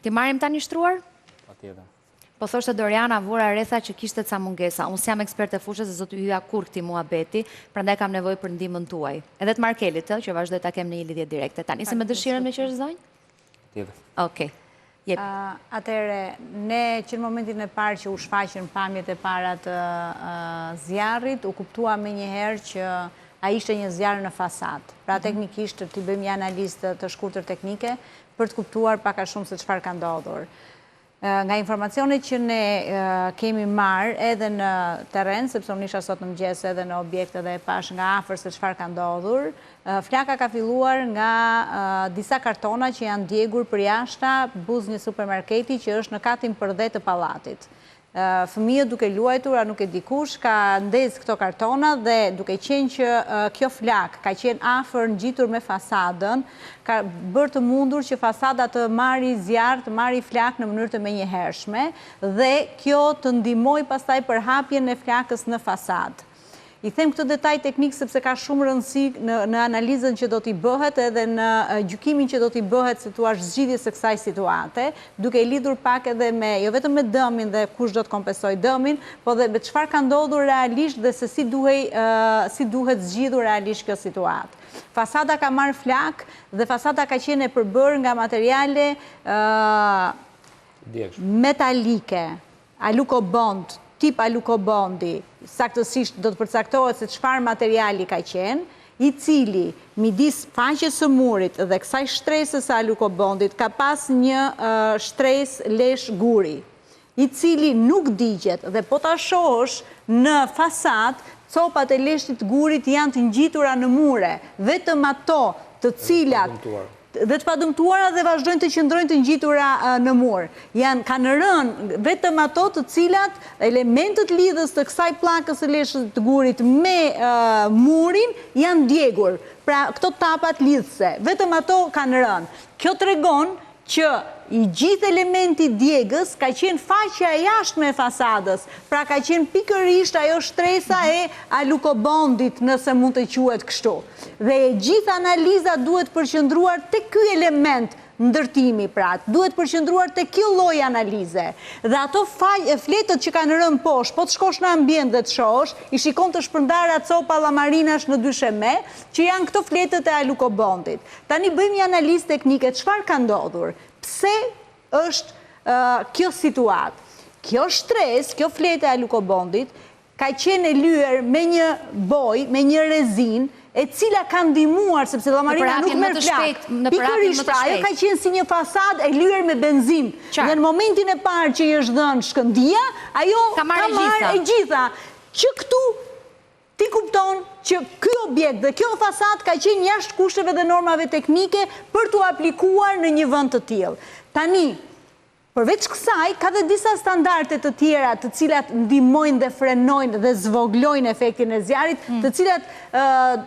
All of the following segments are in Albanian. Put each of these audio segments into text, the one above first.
Ti marrim tani shtruar? Patjetër. Po thoshte Doriana Vura Retha që kishte ca mungesa. Unë s'jam ekspert e fushës se zoti hyja kur këtij muhabeti, prandaj kam nevojë për ndihmën tuaj. Edhe të Markelit, që vazhdoj ta kem në një lidhje direkte. Tani se me dëshirën me që është zonjë? Patjetër. Okej. Jep. Atëre, ne që në momentin e parë që u shfaqën pamjet e para të zjarrit, u kuptua menjëherë që ai ishte një zjarr në fasad. Pra teknikisht t'i bëjmë një analizë të shkurtër teknike për të kuptuar pak a shumë se çfarë ka ndodhur. Nga informacionet që ne kemi marrë edhe në terren, sepse unë isha sot në mëngjes edhe në objekte dhe e pash nga afër se çfarë ka ndodhur, flaka ka filluar nga disa kartona që janë djegur për jashta buz një supermarketi që është në katin përdet të pallatit. Fëmijët duke luajtur, a nuk e dikush, ka ndez këto kartona dhe duke qenë që kjo flak ka qenë afër ngjitur me fasadën, ka bërë të mundur që fasada të marri zjarr, të marri flak në mënyrë të menjëhershme dhe kjo të ndihmoj pastaj për hapjen e flakës në fasadë. I them këtë detaj teknik sepse ka shumë rëndësi në analizën që do t'i bëhet edhe në gjykimin që do t'i bëhet se thua zgjidhjes së kësaj situate, duke i lidhur pak edhe me jo vetëm me dëmin dhe kush do të kompensojë dëmin, po dhe me çfarë ka ndodhur realisht dhe se si duhet zgjidhur realisht kjo situatë. Fasada ka marrë flak dhe fasada ka qenë e përbërë nga materiale metalike, alukobond, tip alukobondi, saktësisht do të përcaktohet se çfarë materiali ka qenë, i cili midis faqes së murit dhe kësaj shtresës së alukobondit ka pas një shtresë lesh guri, i cili nuk digjet dhe po ta shohësh në fasadë, copat e leshtit gurit janë të ngjitura në mure, vetëm ato të cilat dhe të padëmtuara dhe vazhdojnë të qëndrojnë të ngjitura në mur. Kanë rënë vetëm ato të cilat elementët lidhës të kësaj pllakës së leshtit të gurit me murin janë djegur. Pra këto tapat lidhëse, vetëm ato kanë rënë. Kjo tregon që i gjithë elementi djegës ka qenë faqja e jashtme e fasadës, pra ka qenë pikërisht ajo shtresa e alukobondit, nëse mund të quhet kështu. Dhe e gjithë analiza duhet përqendruar tek ky element ndërtimi, pra duhet përqendruar tek kjo lloj analize. Dhe ato fletët që kanë rënë poshtë, po të shkosh në ambient dhe të shohësh, i shikon të shpërndara copa llamarinash në dysheme, që janë këto fletët e alukobondit. Tani bëjmë një analizë teknike, çfarë ka ndodhur? Pse është kjo situatë? Kjo shtresë, kjo fletë e alukobondit, ka qenë e lyer me një bojë, me një rezinë, e cila ka ndihmuar sepse llamarina nuk merr flak. Pikërisht ajo ka qenë si një fasadë e lyer me benzinë. Dhe në momentin e parë që i është dhënë shkëndija, ajo ka marrë e gjitha. Që këtu ti kupton që ky objekt dhe kjo fasadë ka qenë jashtë kushteve dhe normave teknike për t'u aplikuar në një vend të tillë. Tani, përveç kësaj, ka dhe disa standarde të tjera të cilat ndihmojnë dhe frenojnë dhe zvoglojnë efektin e zjarrit, të cilat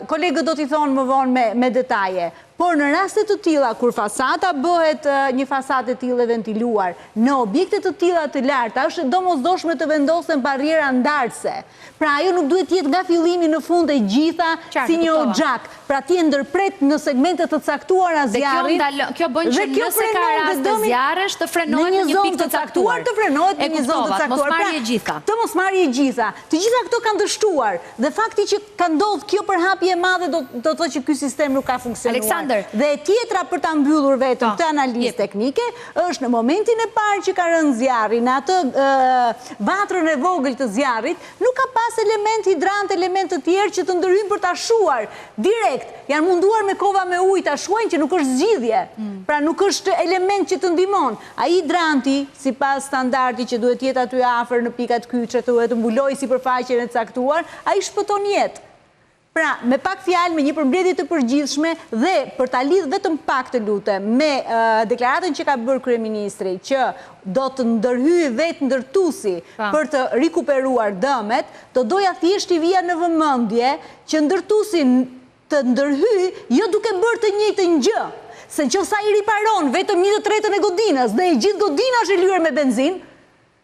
kolegët do t'i thonë më vonë me detaje. Por në raste të tilla, kur fasada bëhet një fasadë e tillë e ventiluar, në objekte të tilla të larta, është domosdoshme të vendosen barriera ndarëse. Pra ajo nuk duhet të jetë nga fillimi në fund e gjitha si një oxhak. Pra ti e ndërpret në segmente të caktuara zjarrit. Kjo bën që nëse ka rast të zjarresh të frenohet në një pikë të caktuar. Të frenohet në një zonë të caktuar. Mosmarrje e gjitha. Të mosmarrje e gjitha. Të gjitha këto kanë dështuar. Dhe fakti që ka ndodhur kjo përhapje e madhe do të thotë që ky sistem nuk ka funksionuar. Dhe tjetra për ta mbyllur vetëm këtë analizë teknike është në momentin e parë që ka rënë zjarri, në atë vatrën e vogël të zjarrit, nuk ka pas element hidrant, element të tjerë që të ndërhyjnë për ta shuar direkt. Janë munduar me kova me ujë ta shuajnë që nuk është zgjidhje. Pra nuk është element që të ndihmon. Ai hidranti, sipas standardit që duhet jetë aty afër në pikat kyçe, duhet të mbulojë sipërfaqen e caktuar, ai shpëton jetë. Pra, me pak fjalë, me një përmbledhje të përgjithshme dhe për ta lidhur vetëm pak të lutem me deklaratën që ka bërë kryeministri që do të ndërhyjë vetë ndërtuesi për të rikuperuar dëmet, do doja thjesht i vija në vëmendje që ndërtuesi të ndërhyjë jo duke bërë të njëjtën gjë, se nëse ai riparon vetëm 1/3 e godinës dhe e gjithë godina është e lyer me benzinë,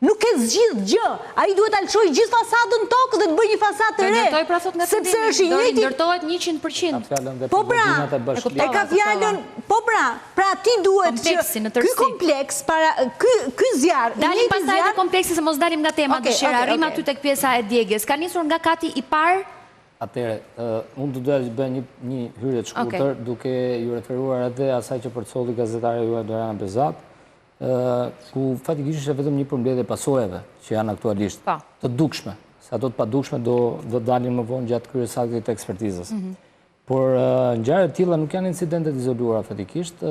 nuk ke zgjidh gjë. Ai duhet alçoj gjithë fasadën tokë dhe të bëjë një fasadë të re. Ndërtoj pra thot nga sepse është i njëjti. Ndërtohet 100%. Po pra, e ka fjalën, po pra ti duhet që ky kompleks para ky zjarr. Dalim pastaj te kompleksi se mos dalim nga tema dëshira. Arrim aty tek pjesa e djegjes. Ka nisur nga kati i parë. Atëre, unë do doja të bëj një hyrje të shkurtër duke ju referuar edhe asaj që përcolli gazetare juaj Doriana Bezat, ku fatikisht ishte vetëm një përmbledhje pasojave që janë aktualisht të dukshme, se ato të padukshme do dalin më vonë gjatë kryesaktit të ekspertizës. Por ngjarje të tilla nuk janë incidentet izoluara fatikisht.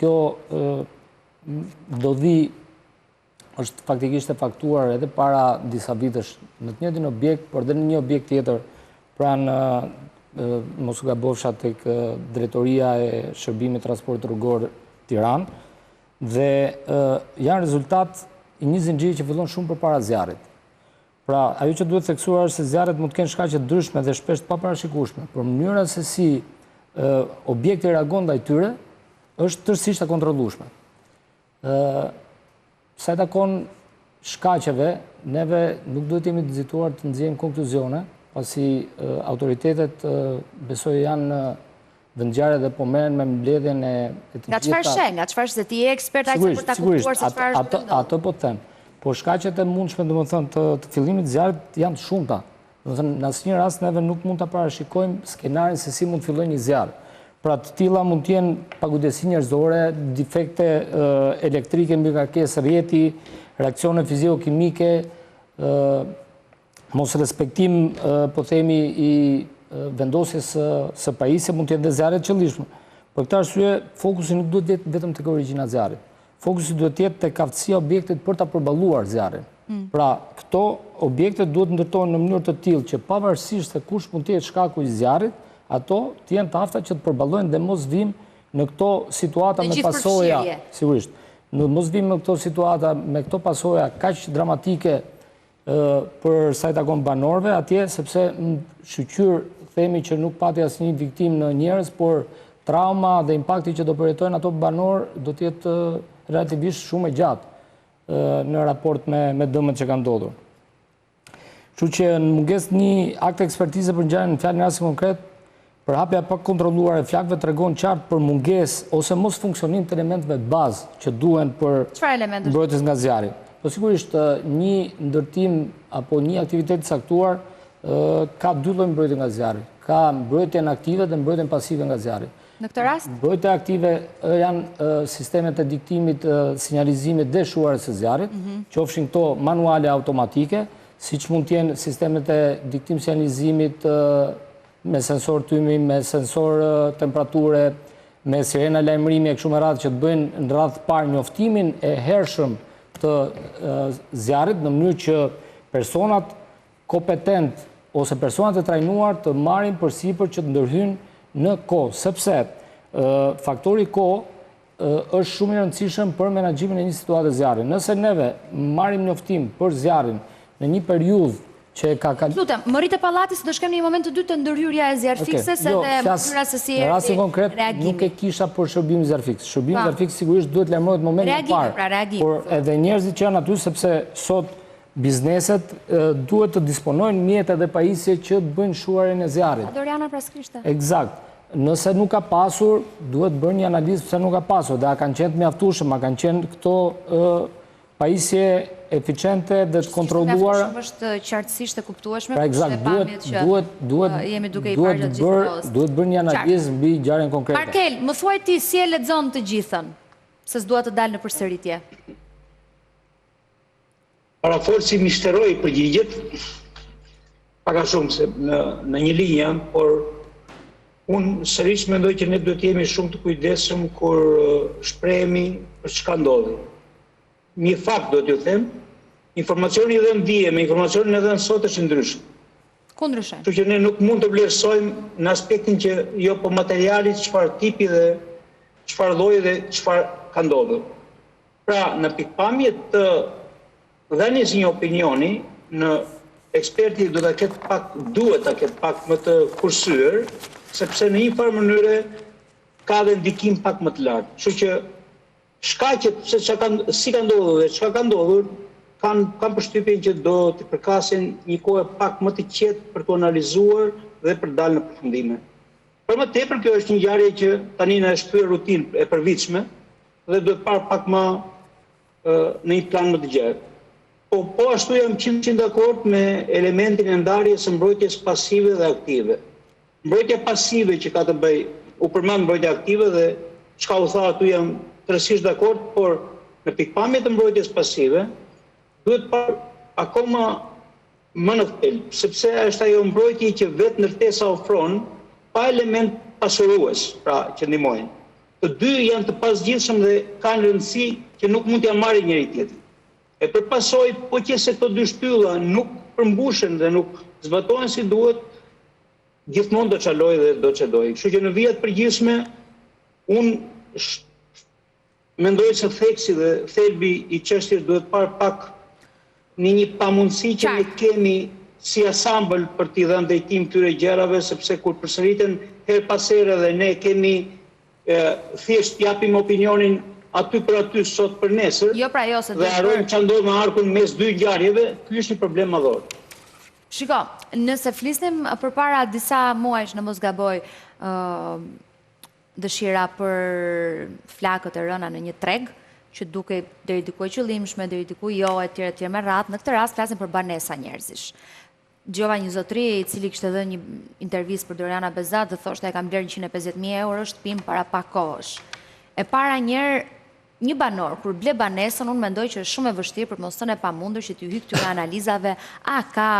Kjo ndodhi është faktikisht e faktuar edhe para disa vitesh në të njëjtin objekt, por edhe në një objekt tjetër pranë mos u gabofsha tek Drejtoria e Shërbimit Transport Rrugor Tiranë, dhe janë rezultat i një zinxhiri që fillon shumë përpara zjarrit. Pra, ajo që duhet theksuar është se zjarret mund të kenë shkaqe të ndryshme dhe shpesh të paparashikueshme, por mënyra se si objekti reagon ndaj tyre është tërësisht e kontrollueshme. Sa i takon shkaqeve, neve nuk duhet jemi të nxituar të nxjerrim konkluzione, pasi autoritetet besoj janë vendngjarje dhe po merren me mbledhjen e të gjitha. Nga çfarë sheh, nga çfarë se ti je ekspert ai për ta kuptuar se çfarë është. Ato po them. Po shkaqet e mundshme, domethënë të fillimit të zjarrit janë të shumta. Domethënë në asnjë rast neve nuk mund ta parashikojmë skenarin se si mund të fillojë një zjarr. Pra të tilla mund të jenë pagudesi njerëzore, defekte elektrike mbi kërkesë rrjeti, reakcione fiziko-kimike, mos respektim, po themi, i vendosjes së pajisje, mund të jetë dhe zjarre të qëllishme. Për këtë arsye, fokusi nuk duhet jetë vetëm tek origjina e zjarrit. Fokusi duhet jetë tek aftësia e objektit për ta përballuar zjarrin. Pra, këto objekte duhet ndërtohen në mënyrë të tillë që pavarësisht se kush mund të jetë shkaku i zjarrit, ato të jenë të afta që të përballojnë dhe mos vim në këto situata me pasoja, sigurisht. Në mos vim në këto situata me këto pasoja kaq dramatike për sa i takon banorëve atje, sepse në shqyr themi që nuk pati asnjë viktim në njerëz, por trauma dhe impakti që do përjetojnë ato banorë do të jetë relativisht shumë e gjatë në raport me dëmet që kanë ndodhur. Kështu që në mungesë një akt ekspertize për ngjarjen në fjalë në rastin konkret, përhapja pa kontrolluar e flakëve tregon qartë për mungesë ose mos funksionim të elementeve bazë që duhen për mbrojtjes nga zjarri. Po sigurisht një ndërtim apo një aktivitet të caktuar ka dy lloje mbrojtje nga zjarri. Ka mbrojtjen aktive dhe mbrojtjen pasive nga zjarri. Në këtë rast? Mbrojtja aktive janë sistemet e diktimit, sinjalizimit dhe shuarjes së zjarrit, qofshin këto manuale automatike, siç mund të jenë sistemet e diktim sinjalizimit me sensor tymi, me sensor temperature, me sirena lajmërimi e kështu me radhë që të bëjnë në radhë parë njoftimin e hershëm të zjarrit në mënyrë që personat kompetent ose personat e trajnuar të marrin përsipër që të ndërhyjnë në kohë, sepse faktori kohë është shumë i rëndësishëm për menaxhimin e një situate zjarri. Nëse neve marrim njoftim për zjarrin në një periudhë që ka Lutem, më rritë pallati se do shkem në një moment të dytë të ndërhyrja e zjarfikses edhe mënyra se si në rastin konkret nuk e kisha për shërbimin zjarfiks. Shërbimi zjarfiks sigurisht duhet lajmërohet në momentin e parë. Por edhe njerëzit që janë aty, sepse sot bizneset duhet të disponojnë mjete dhe pajisje që të bëjnë shuarjen e zjarrit. Doriana praskishte. Eksakt. Nëse nuk ka pasur, duhet bërë një analizë pse nuk ka pasur, dhe a kanë qenë të mjaftueshëm, a kanë qenë këto pajisje eficiente dhe të kontrolluara. Është qartësisht e kuptueshme. Pra eksakt, duhet bërë një analizë mbi ngjarjen konkrete. Markel, më thuaj ti si e lexon të gjithën, se s'dua të dalë në përsëritje. Paraforsi mishteroi përgjigjet, pak a shumë se në një linjë, por unë sërish mendoj që ne duhet jemi shumë të kujdesshëm kur shprehemi për çka ndodhi. Një fakt do t'ju them, informacioni dhe ndije me informacionin edhe në sot është ndryshëm. Ku ndryshon? Kështu që ne nuk mund të vlerësojmë në aspektin që jo po materialit çfarë tipi dhe çfarë lloji dhe çfarë ka ndodhur. Pra, në pikpamje të dhënies një opinioni, në eksperti duhet ta ketë pak më të kursyer, sepse në një farë mënyre ka dhe ndikim pak më të lartë. Kështu që shkaqet si ka ndodhur dhe çka ka ndodhur kanë përshtypjen që do të përkasin një kohë pak më të qetë për të analizuar dhe për dalë në përfundime. Për më tepër, kjo është një ngjarje që tani na është kthyer rutinë e përvitshme dhe duhet parë pak më në një plan më të gjerë. Po ashtu jam 100% dakord me elementin e ndarjes së mbrojtjes pasive dhe aktive. Mbrojtja pasive që ka të bëj, u përmend mbrojtja aktive dhe çka u tha atu jam tërësisht dakord, por në pikpamje të mbrojtjes pasive duhet parë akoma më në thelb, sepse është ajo mbrojtje që vetë ndërtesa ofron pa element pasurues, pra që ndihmojnë. Të dy janë të pasgjithshëm dhe kanë rëndësi që nuk mund t'ja marrë njëri tjetrin. E për pasoj, po që se këto dy shtylla nuk përmbushen dhe nuk zbatohen si duhet, gjithmonë do çaloj dhe do çedoj. Kështu që në vijat përgjithshme, unë mendoj se theksi dhe thelbi i çështjes duhet parë pak në një pamundësi që ne kemi si asambël për t'i dhënë drejtim këtyre gjërave, sepse kur përsëriten her pas here dhe ne kemi thjesht japim opinionin aty për aty sot për nesër, dhe harrojmë ç'a ndodh me arkun mes dy ngjarjeve, ky është një problem madhor. Shiko, nëse flisnim përpara disa muajsh, në mos gaboj, dëshira për flakët e rëna në një treg, që duke deri diku e qëllimshme, deri diku jo, etj me radhë, në këtë rast flasim për banesa njerëzish. Gjova një zotëri i cili kishte dhënë një intervistë për Doriana Bezat dhe thoshte e kam blerë 150.000 euro shtëpim para pak kohësh. E para një banor, kur ble banesën, unë mendoj që është shumë e vështirë për mos thënë e pamundur që t'ju hy këtyre analizave, a ka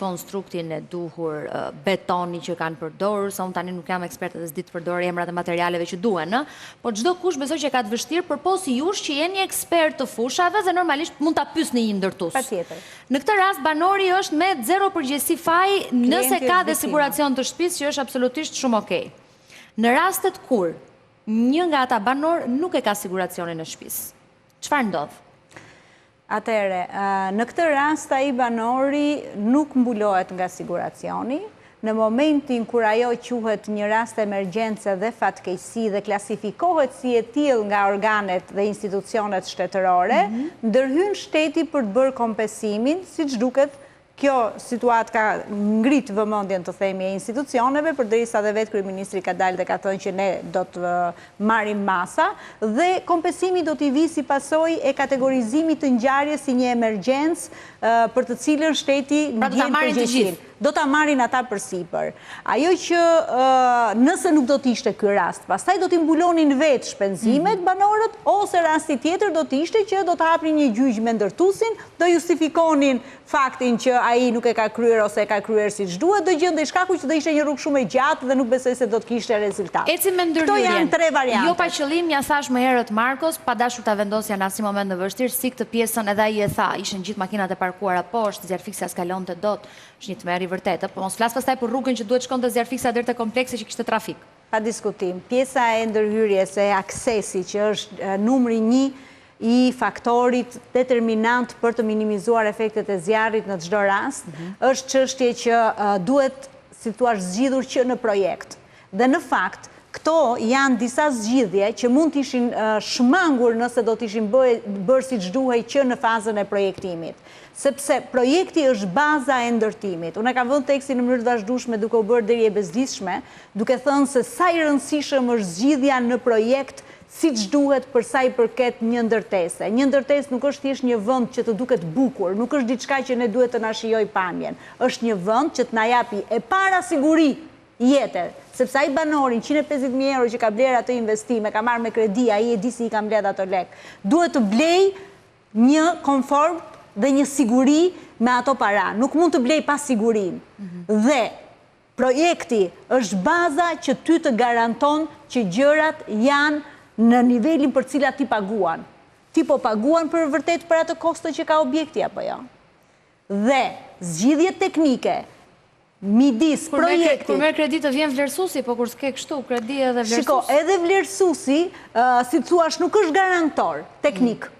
konstruktin e duhur, betoni që kanë përdorur, sa unë tani nuk jam eksperte dhe s'di të përdorë emrat e materialeve që duhen, por çdo kush besoj që ka të vështirë, përpos jush që jeni ekspert të fushave dhe normalisht mund ta pyesni një ndërtues. Patjetër. Në këtë rast banori është me 0 përgjegjësi faj nëse ka dhe siguracion të shtëpisë që është absolutisht shumë okej. Në rastet kur një nga ata banor nuk e ka siguracionin e shtëpisë, çfarë ndodh? Atëre, në këtë rast ai banori nuk mbulohet nga siguracioni. Në momentin kur ajo quhet një rast emergjence dhe fatkeqësi dhe klasifikohet si e tillë nga organet dhe institucionet shtetërore, ndërhyn shteti për të bërë kompensimin, siç duket. Kjo situatë ka ngrit vëmendjen të themi e institucioneve, përderisa dhe vetë kryeministri ka dalë dhe ka thënë që ne do të marrim masa dhe kompensimi do t'i vi si pasojë e kategorizimit të ngjarjes si një emergjencë për të cilën shteti ndjen përgjegjësinë. Do ta marrin ata përsipër. Ajo që nëse nuk do t'ishte ky rast, pastaj do t'i mbulonin vetë shpenzimet banorët, ose rasti tjetër do t'ishte që do të hapnin një gjyq me ndërtuesin, do justifikonin faktin që ai nuk e ka kryer ose e ka kryer siç duhet, do gjendej shkaku që do ishte një rrugë shumë e gjatë dhe nuk besoj se do të kishte rezultat. Ecim me ndërhyrjen. Këto janë 3 variante. Jo pa qëllim, ja thash më herët Markos, pa dashur ta vendosja në asnjë moment në vështirë, si këtë pjesën edhe ai e tha, ishin gjithë makinat e parkuara poshtë, zjarfiksia s'kalonte dot, është një tmerr i vërtetë, po mos flas pastaj për rrugën që duhet shkonte zjarfiksia deri te kompleksi që kishte trafik. Pa diskutim. Pjesa e ndërhyrjes e aksesi që është numri 1 i faktorit determinant për të minimizuar efektet e zjarrit në çdo rast, është çështje që duhet, si thua, zgjidhur që në projekt. Dhe në fakt, këto janë disa zgjidhje që mund të ishin shmangur nëse do të ishin bërë siç duhej që në fazën e projektimit. Sepse projekti është baza e ndërtimit. Unë kam vënë tekstin në mënyrë të vazhdueshme duke u bërë deri e bezdisshme, duke thënë se sa i rëndësishëm është zgjidhja në projekt siç duhet për sa i përket një ndërtese. Një ndërtesë nuk është thjesht një vend që të duket bukur, nuk është diçka që ne duhet të na shijoj pamjen. Është një vend që të na japi e para siguri jete, sepse ai banorin 150.000 euro që ka bler atë investim, e ka marrë me kredi, ai e di si i ka mbledh ato lek. Duhet të blej një konfort dhe një siguri me ato para. Nuk mund të blej pa sigurinë. Dhe projekti është baza që ty të garanton që gjërat janë në nivelin për cilat ti paguan. Ti po paguan për vërtet për atë kosto që ka objekti apo jo. Dhe zgjidhjet teknike midis projektit. Kur merr kredi të vjen vlerësuesi, po kur s'ke kështu, kredi edhe vlerësues. Shiko, edhe vlerësuesi, si thuash, nuk është garantor teknik.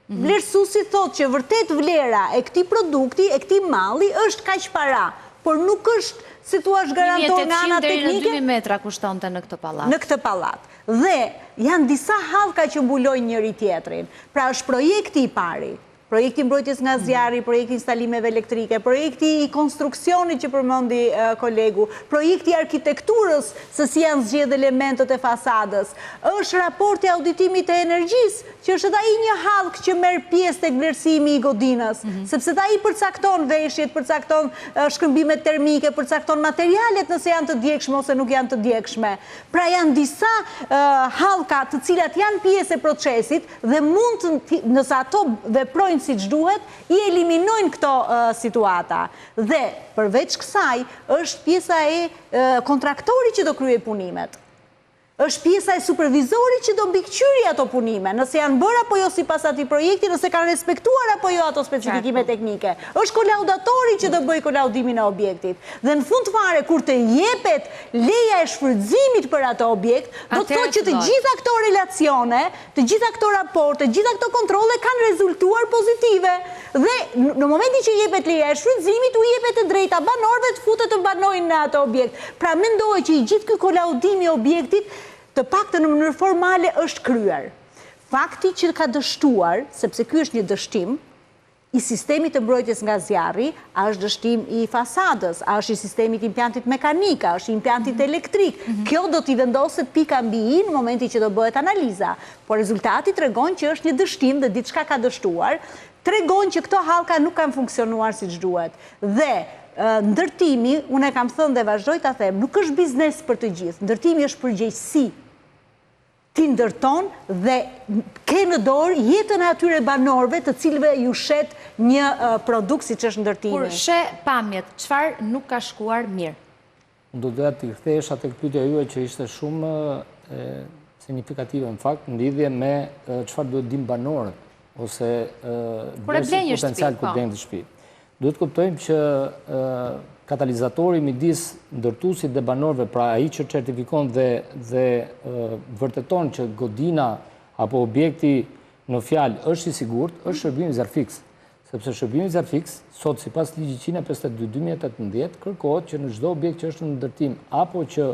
Vlerësuesi thotë që vërtet vlera e këtij produkti, e këtij malli është kaq para, por nuk është, si thuash, garantor nga ana teknike. 1.800 deri në 2.000 metra kushtonte në këtë pallat. Në këtë pallat. Dhe janë disa hallka që mbulojnë njëri tjetrin. Pra është projekti i pari. projekti mbrojtjes nga zjarri, projekti instalimeve elektrike, projekti i konstruksionit që përmendi kolegu, projekti i arkitekturës se si janë zgjedhur elementët e fasadës, është raporti auditimit të energjisë, që është edhe ai një hallk që merr pjesë tek vlerësimi i godinës, sepse ai përcakton veshjet, përcakton shkëmbimet termike, përcakton materialet nëse janë të djegshme ose nuk janë të djegshme. Pra janë disa hallka të cilat janë pjesë e procesit dhe mund të, nëse ato veprojnë siç duhet, i eliminojnë këto situata. Dhe përveç kësaj është pjesa e kontraktorit që do kryej punimet. Është pjesa e supervizorit që do mbikëqyri ato punime, nëse janë bërë apo jo sipas atij projekti, nëse kanë respektuar apo jo ato specifikime teknike. Është kolaudatori që do bëjë kolaudimin e objektit. Dhe në fund fare, kur të jepet leja e shfrytëzimit për ato objekt, do të thotë që të gjitha këto relacione, të gjitha këto raporte, të gjitha këto kontrolle kanë rezultuar pozitive. Dhe në momentin që jepet leja e shfrytëzimit, u jepet e drejta banorëve të futet të banojnë në ato objekt. Pra mendoj që i gjithë ky kolaudimi i objektit të paktën në mënyrë formale është kryer. Fakti që ka dështuar, sepse ky është një dështim i sistemit të mbrojtjes nga zjarri, a është dështim i fasadës, a është i sistemit impjantit mekanik, a është i impjantit elektrik. Kjo do t'i vendoset pika mbi i në momenti që do bëhet analiza. Por rezultati tregon që është një dështim dhe diçka ka dështuar, tregon që këto hallka nuk kanë funksionuar siç duhet. Dhe ndërtimi, unë e kam thënë dhe vazhdoj ta them, nuk është biznes për të gjithë. Ndërtimi është përgjegjësi. Ti ndërton dhe ke në dorë jetën e atyre banorëve të cilëve ju shet një produkt siç është ndërtimi. Kur sheh pamjet, çfarë nuk ka shkuar mirë? Do doja të kthehesha tek pyetja juaj që ishte shumë signifikative në fakt në lidhje me çfarë duhet dim banorët ose potencial kur blen një shtëpi. Duhet kuptojmë që katalizatori midis ndërtuesit dhe banorëve, pra ai që certifikon dhe vërteton që godina apo objekti në fjalë është i sigurt, është shërbimi Zerfix. Sepse shërbimi Zerfix, sot sipas ligjit 152/2018, kërkohet që në çdo objekt që është në ndërtim apo që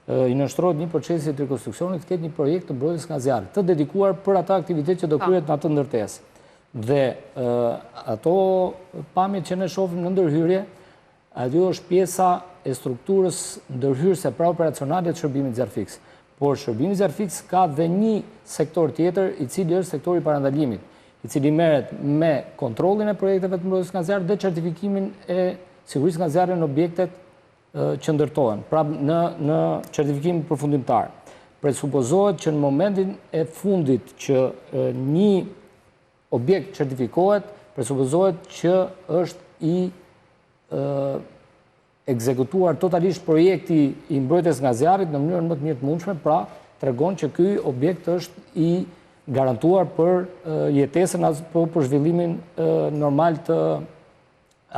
i nështrohet një procesi të rekonstruksionit, të ketë një projekt të mbrojtjes nga zjarri, të dedikuar për ata aktivitet që do kryhet në atë ndërtesë. Dhe ato pamjet që ne shohim në ndërhyrje, ajo është pjesa e strukturës ndërhyrëse pra operacionale të shërbimit Zerfix. Por shërbimi Zerfix ka dhe një sektor tjetër, i cili është sektori parandalimit, i cili merret me kontrollin e projekteve të mbrojtjes nga zjarri dhe certifikimin e sigurisë nga zjarri në objektet që ndërtohen, pra në certifikimin përfundimtar. Presupozohet që në momentin e fundit që një objekt certifikohet, presupozohet që është i ekzekutuar totalisht projekti i mbrojtjes nga zjarrit në mënyrën më të mirë të mundshme, pra tregon që ky objekt është i garantuar për jetesën apo për zhvillimin normal të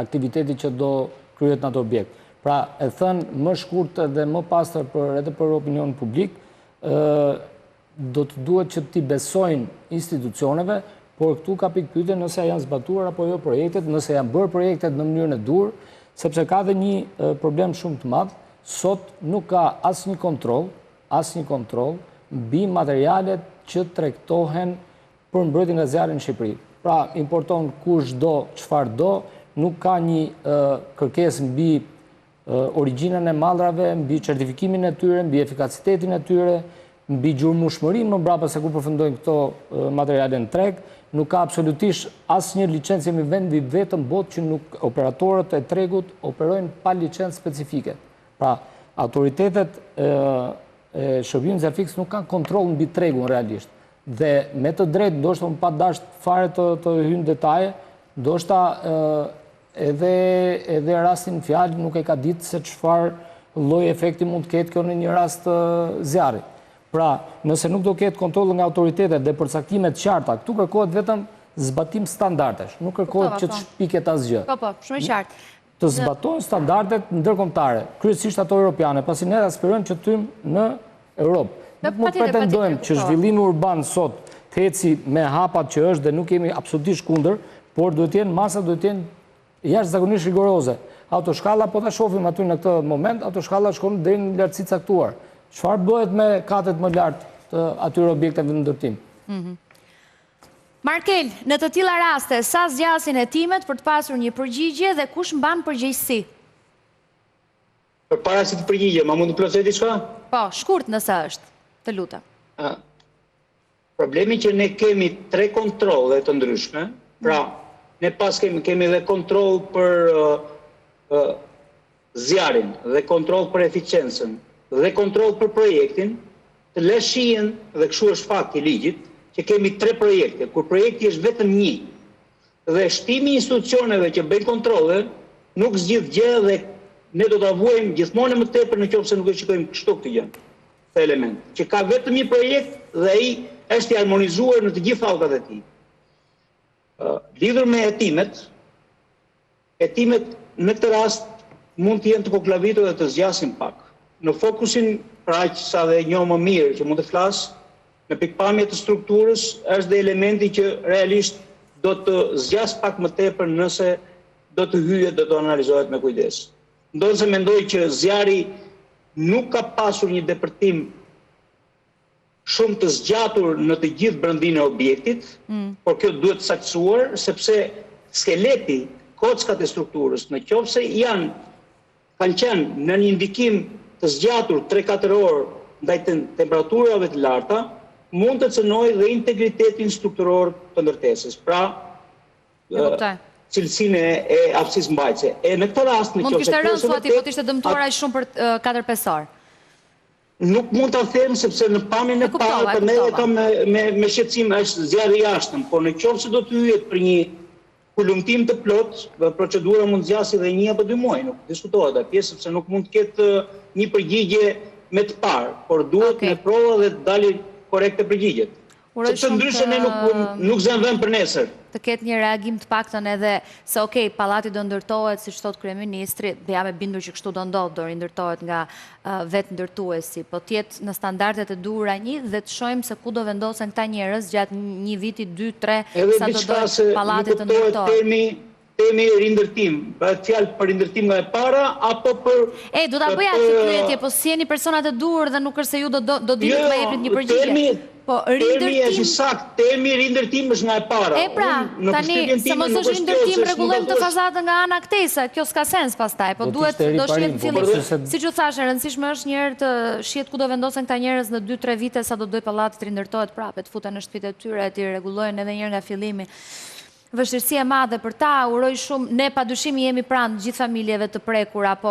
aktivitetit që do kryhet në atë objekt. Pra, e thënë më shkurt dhe më pastër edhe për opinionin publik, do të duhet që t'i besojnë institucioneve, por këtu ka pikë pyetje nëse janë zbatuar apo jo projektet, nëse janë bërë projektet në mënyrën e dur, sepse ka dhe një problem shumë të madh, sot nuk ka asnjë kontroll mbi materialet që tregtohen për mbrojtjen nga zjarri në Shqipëri. Pra, importon kushdo, çfarë do, nuk ka një kërkesë mbi origjinën e mallrave, mbi certifikimin e tyre, mbi efikasitetin e tyre, mbi gjurmëshmërinë më brapa se ku përfundojnë këto materiale në treg. Nuk ka absolutisht asnjë licencë me vendi vetëm botë që nuk operatorët e tregut operojnë pa licencë specifike. Pra, autoritetet e shërbimit Zerfix nuk kanë kontroll mbi tregun realisht. Dhe me të drejtë, ndoshta më pa dashur fare të hyjnë detaje, ndoshta edhe rastin fjalë nuk e ka ditë se çfarë lloj efekti mund të ketë kjo në një rast të zjarri. Pra, nëse nuk do ketë kontroll nga autoritetet dhe përcaktime të qarta, këtu kërkohet vetëm zbatim standardesh, nuk kërkohet që të shpiket asgjë. Po, shumë e qartë. Të zbatojnë standardet ndërkombëtare, kryesisht ato europiane, pasi ne aspirojmë që të hyjmë në Europë. Nuk mund pretendojmë që zhvillimi urban sot të eci me hapat që është dhe nuk jemi absolutisht kundër, por duhet të jenë masa, duhet të jenë jashtëzakonisht rigoroze. Autoshkalla, po ta shohim aty në këtë moment, autoshkalla shkon deri në lartësi caktuar. Çfarë bëhet me katet më lartë të atyre objekteve në ndërtim? Markel, në të tilla raste, sa zgjasin hetimet për të pasur një përgjigje dhe kush mban përgjegjësi? Përpara se të përgjigjem, a mund të plotësoj diçka? Po, shkurt nëse është, të lutem. Problemi që ne kemi 3 kontrolle të ndryshme, pra ne pas kemi dhe kontroll për zjarin, dhe kontroll për eficiencën, dhe kontroll për projektin, të le shihen, dhe kështu është fakti i ligjit, që kemi 3 projekte, kur projekti është vetëm një. Dhe shtimi i institucioneve që bëjnë kontrolle nuk zgjidh gjë dhe ne do ta vuajmë gjithmonë më tepër nëse nuk e shikojmë kështu këtë gjë. Këtë element, që ka vetëm një projekt dhe ai është i harmonizuar në të gjithë hallkat e tij. Lidhur me hetimet në këtë rast mund të jenë të koklavitur dhe të zgjasin pak. Në fokusin, pra aq sa dhe njoh më mirë që mund të flas, në pikpamje të strukturës është dhe elementi që realisht do të zgjas pak më tepër nëse do të hyjet dhe do të analizohet me kujdes. Ndonse mendoj që zjari nuk ka pasur një depërtim shumë të zgjatur në të gjithë brëndinë e objektit, por kjo duhet saktësuar, sepse skeleti, kockat e strukturës, në qofse kanë qenë në një ndikim të zgjatur 3-4 orë ndaj temperaturave të larta, mund të cënojë dhe integritetin strukturor të ndërtesës. Pra, cilësinë e aftësisë mbajtëse. Në këtë rast, mund të kishte rënë thuati, po të ishte dëmtuar aq shumë për 4-5 orë. Nuk mund ta them sepse në pamjen e parë të merret kam me shqetësim është zjarri i jashtëm, por në qoftë se do të hyjet për një kulumtim të plot, procedura mund të zgjasë edhe 1 apo 2 muaj, nuk diskutohet atë pjesë sepse nuk mund të ketë një përgjigje me të parë, por duhet me prova dhe të dalë korrekte përgjigjet. Sepse ndryshe ne nuk zënë vend për nesër. Të ketë një reagim të paktën edhe se pallati do ndërtohet, siç thot kryeministri, dhe jam e bindur që kështu do ndodhë, do rindërtohet nga vetë ndërtuesi, po të jetë në standardet e duhura dhe të shohim se ku do vendosen këta njerëz gjatë një viti, 2-3, sa do dojë pallati të ndërtohet. Temi rindërtim, bëhet fjalë për rindërtim nga e para, apo për... do ta bëja atë pyetje, po si jeni personat e duhur dhe nuk është se ju do dini të më jepni një përgjigje. Po termi rindërtim është nga e para. Pra, tani, se mos është rindërtim, rregullojmë të fazatë nga ana ktese, kjo s'ka sens pastaj, po duhet do shihet në fillim. Siç u thash, e rëndësishme është një herë të shihet ku do vendosen këta njerëz në 2-3 vite sa do dojë pallati të rindërtohet prapë, të futen në shtëpitë e tyre, të rregullojnë edhe një herë nga fillimi. Vështirësi e madhe për ta, uroj shumë, ne padyshim jemi pranë gjithë familjeve të prekura, po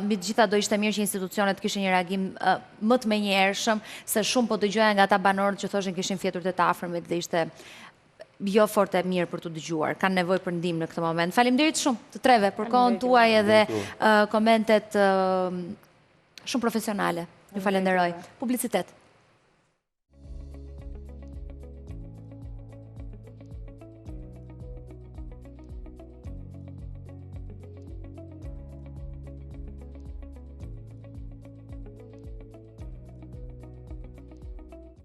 mbi të gjitha do ishte mirë që institucionet kishin një reagim më të menjëhershëm, se shumë po dëgjoja nga ata banorët që thoshin kishin fjetur të afërmit dhe ishte jo fort e mirë për të dëgjuar. Kanë nevojë për ndihmë në këtë moment. Faleminderit shumë të treve për kohën tuaj edhe komentet shumë profesionale. Ju falenderoj. Publicitet.